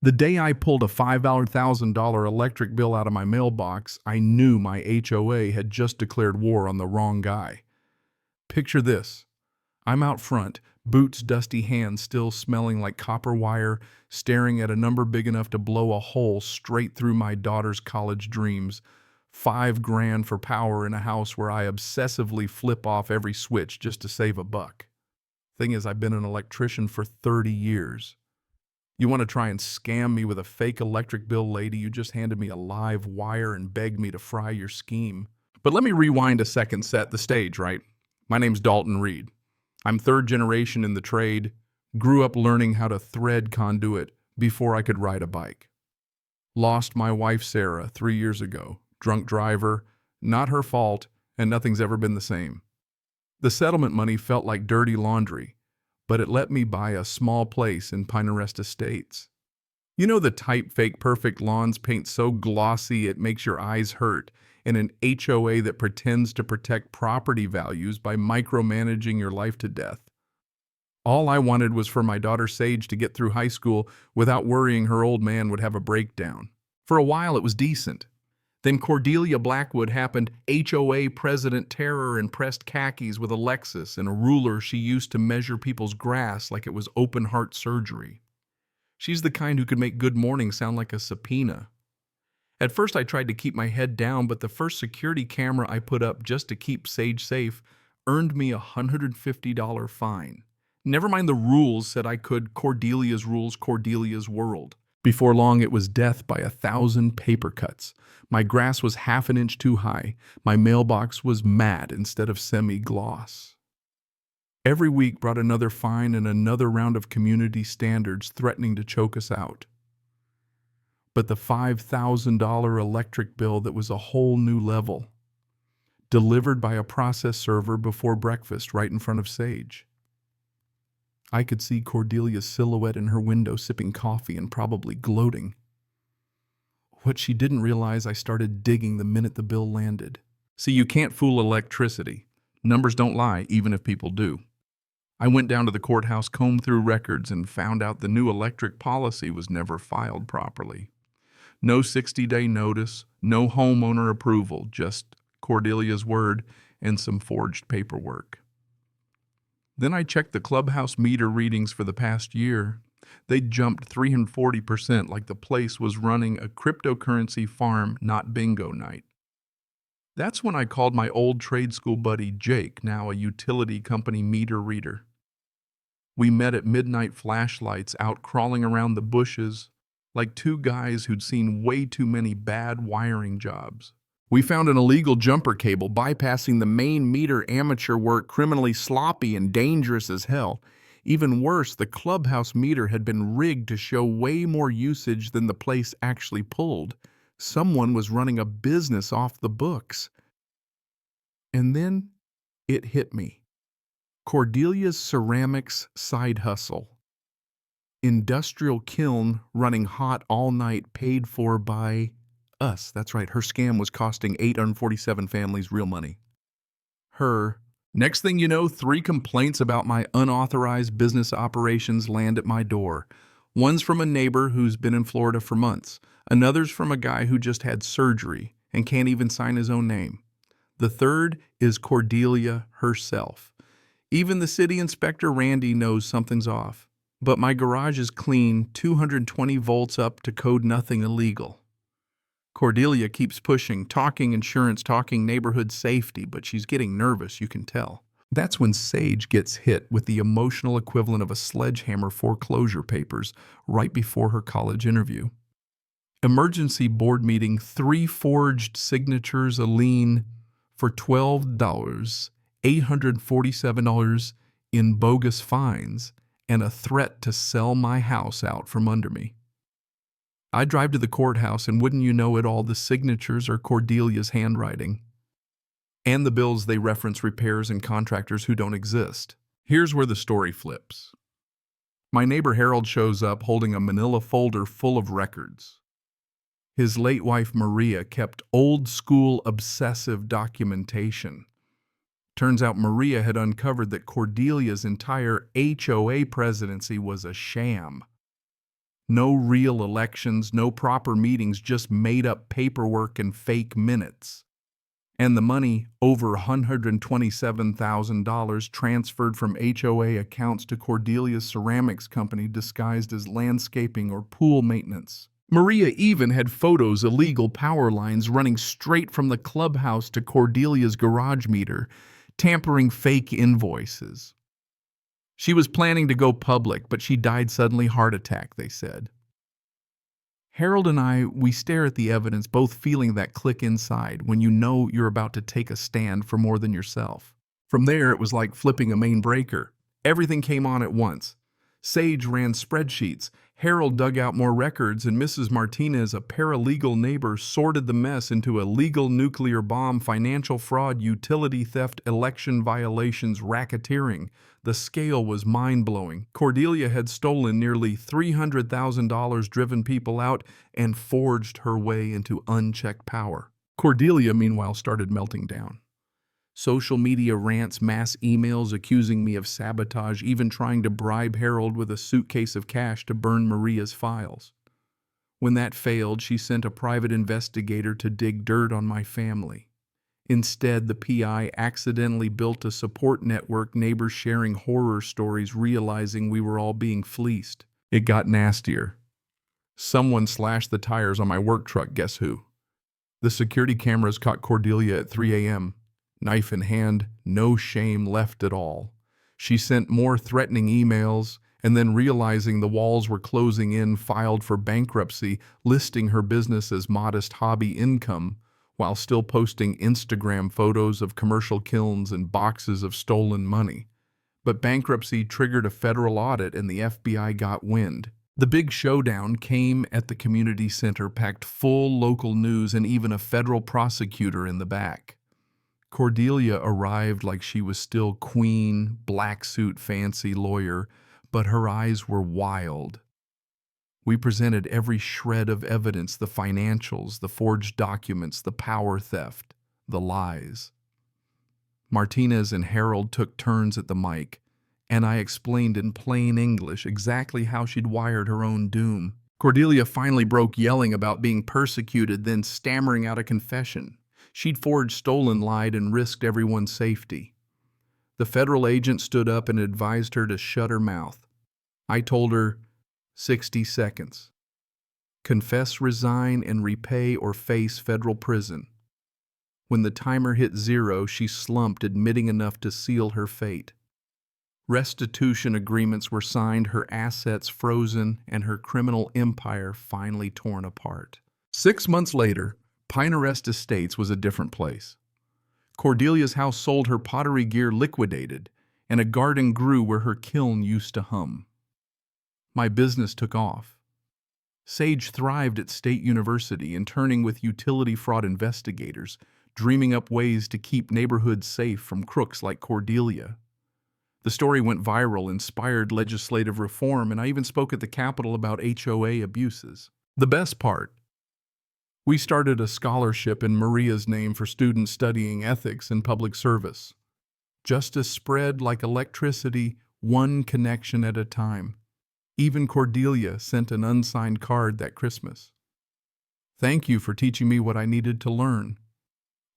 The day I pulled a $5,000 electric bill out of my mailbox, I knew my HOA had just declared war on the wrong guy. Picture this. I'm out front, boots, dusty hands still smelling like copper wire, staring at a number big enough to blow a hole straight through my daughter's college dreams. $5,000 for power in a house where I obsessively flip off every switch just to save a buck. Thing is, I've been an electrician for 30 years. You want to try and scam me with a fake electric bill, lady? You just handed me a live wire and begged me to fry your scheme. But let me rewind a second, set the stage, right? My name's Dalton Reed. I'm third generation in the trade, grew up learning how to thread conduit before I could ride a bike. Lost my wife Sarah 3 years ago, drunk driver, not her fault, and nothing's ever been the same. The settlement money felt like dirty laundry, but it let me buy a small place in Pinarest Estates. You know the type fake perfect lawns paint so glossy it makes your eyes hurt, and an HOA that pretends to protect property values by micromanaging your life to death. All I wanted was for my daughter Sage to get through high school without worrying her old man would have a breakdown. For a while it was decent. Then Cordelia Blackwood happened, HOA president terror in pressed khakis with a Lexus and a ruler she used to measure people's grass like it was open heart surgery. She's the kind who could make good morning sound like a subpoena. At first I tried to keep my head down, but the first security camera I put up just to keep Sage safe earned me a $150 fine. Never mind the rules said I could, Cordelia's rules, Cordelia's world. Before long it was death by 1,000 paper cuts. My grass was half an inch too high. My mailbox was matte instead of semi-gloss. Every week brought another fine and another round of community standards threatening to choke us out. But the $5,000 electric bill that was a whole new level, delivered by a process server before breakfast right in front of Sage. I could see Cordelia's silhouette in her window sipping coffee and probably gloating. What she didn't realize, I started digging the minute the bill landed. See, you can't fool electricity. Numbers don't lie, even if people do. I went down to the courthouse, combed through records, and found out the new electric policy was never filed properly. No 60-day notice, no homeowner approval, just Cordelia's word and some forged paperwork. Then I checked the clubhouse meter readings for the past year. They'd jumped 340%, like the place was running a cryptocurrency farm, not bingo night. That's when I called my old trade school buddy Jake, now a utility company meter reader. We met at midnight flashlights out crawling around the bushes, like two guys who'd seen way too many bad wiring jobs. We found an illegal jumper cable bypassing the main meter, amateur work, criminally sloppy and dangerous as hell. Even worse, the clubhouse meter had been rigged to show way more usage than the place actually pulled. Someone was running a business off the books. And then it hit me. Cordelia's ceramics side hustle. Industrial kiln running hot all night, paid for by us. That's right, her scam was costing 847 families real money. Next thing you know, 3 complaints about my unauthorized business operations land at my door. One's from a neighbor who's been in Florida for months. Another's from a guy who just had surgery and can't even sign his own name. The third is Cordelia herself. Even the city inspector, Randy, knows something's off. But my garage is clean, 220 volts up to code nothing illegal. Cordelia keeps pushing, talking insurance, talking neighborhood safety, but she's getting nervous, you can tell. That's when Sage gets hit with the emotional equivalent of a sledgehammer foreclosure papers right before her college interview. Emergency board meeting, 3 forged signatures, a lien for $12, $847 in bogus fines, and a threat to sell my house out from under me. I drive to the courthouse, and wouldn't you know it, all the signatures are Cordelia's handwriting. And the bills, they reference repairs and contractors who don't exist. Here's where the story flips. My neighbor Harold shows up holding a manila folder full of records. His late wife Maria kept old-school obsessive documentation. Turns out Maria had uncovered that Cordelia's entire HOA presidency was a sham. No real elections, no proper meetings, just made-up paperwork and fake minutes. And the money, over $127,000, transferred from HOA accounts to Cordelia's ceramics company disguised as landscaping or pool maintenance. Maria even had photos of illegal power lines running straight from the clubhouse to Cordelia's garage meter, tampering fake invoices. She was planning to go public, but she died suddenly, heart attack, they said. Harold and I, we stare at the evidence, both feeling that click inside when you know you're about to take a stand for more than yourself. From there, it was like flipping a main breaker. Everything came on at once. Sage ran spreadsheets, Harold dug out more records, and Mrs. Martinez, a paralegal neighbor, sorted the mess into illegal nuclear bomb, financial fraud, utility theft, election violations, racketeering. The scale was mind-blowing. Cordelia had stolen nearly $300,000, driven people out, and forged her way into unchecked power. Cordelia, meanwhile, started melting down. Social media rants, mass emails accusing me of sabotage, even trying to bribe Harold with a suitcase of cash to burn Maria's files. When that failed, she sent a private investigator to dig dirt on my family. Instead, the PI accidentally built a support network, neighbors sharing horror stories, realizing we were all being fleeced. It got nastier. Someone slashed the tires on my work truck, guess who? The security cameras caught Cordelia at 3 a.m. Knife in hand, no shame left at all. She sent more threatening emails, and then realizing the walls were closing in, filed for bankruptcy, listing her business as modest hobby income, while still posting Instagram photos of commercial kilns and boxes of stolen money. But bankruptcy triggered a federal audit and the FBI got wind. The big showdown came at the community center, packed full, local news, and even a federal prosecutor in the back. Cordelia arrived like she was still queen, black suit, fancy lawyer, but her eyes were wild. We presented every shred of evidence, the financials, the forged documents, the power theft, the lies. Martinez and Harold took turns at the mic, and I explained in plain English exactly how she'd wired her own doom. Cordelia finally broke, yelling about being persecuted, then stammering out a confession. She'd forged, stolen, lied, and risked everyone's safety. The federal agent stood up and advised her to shut her mouth. I told her, 60 seconds. Confess, resign, and repay or face federal prison. When the timer hit 0, she slumped, admitting enough to seal her fate. Restitution agreements were signed, her assets frozen, and her criminal empire finally torn apart. 6 months later, Pinarest Estates was a different place. Cordelia's house sold, her pottery gear liquidated, and a garden grew where her kiln used to hum. My business took off. Sage thrived at State University, interning with utility fraud investigators, dreaming up ways to keep neighborhoods safe from crooks like Cordelia. The story went viral, inspired legislative reform, and I even spoke at the Capitol about HOA abuses. The best part, we started a scholarship in Maria's name for students studying ethics and public service. Justice spread like electricity, one connection at a time. Even Cordelia sent an unsigned card that Christmas. Thank you for teaching me what I needed to learn.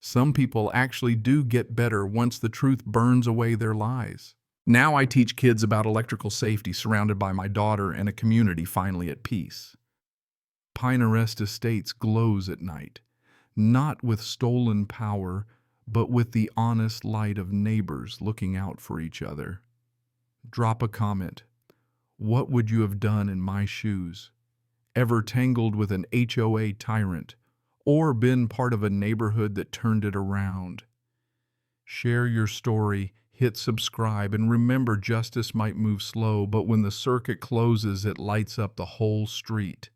Some people actually do get better once the truth burns away their lies. Now I teach kids about electrical safety, surrounded by my daughter and a community finally at peace. Pinarest Estates glows at night, not with stolen power, but with the honest light of neighbors looking out for each other. Drop a comment. What would you have done in my shoes? Ever tangled with an HOA tyrant, or been part of a neighborhood that turned it around? Share your story, hit subscribe, and remember, justice might move slow, but when the circuit closes, it lights up the whole street.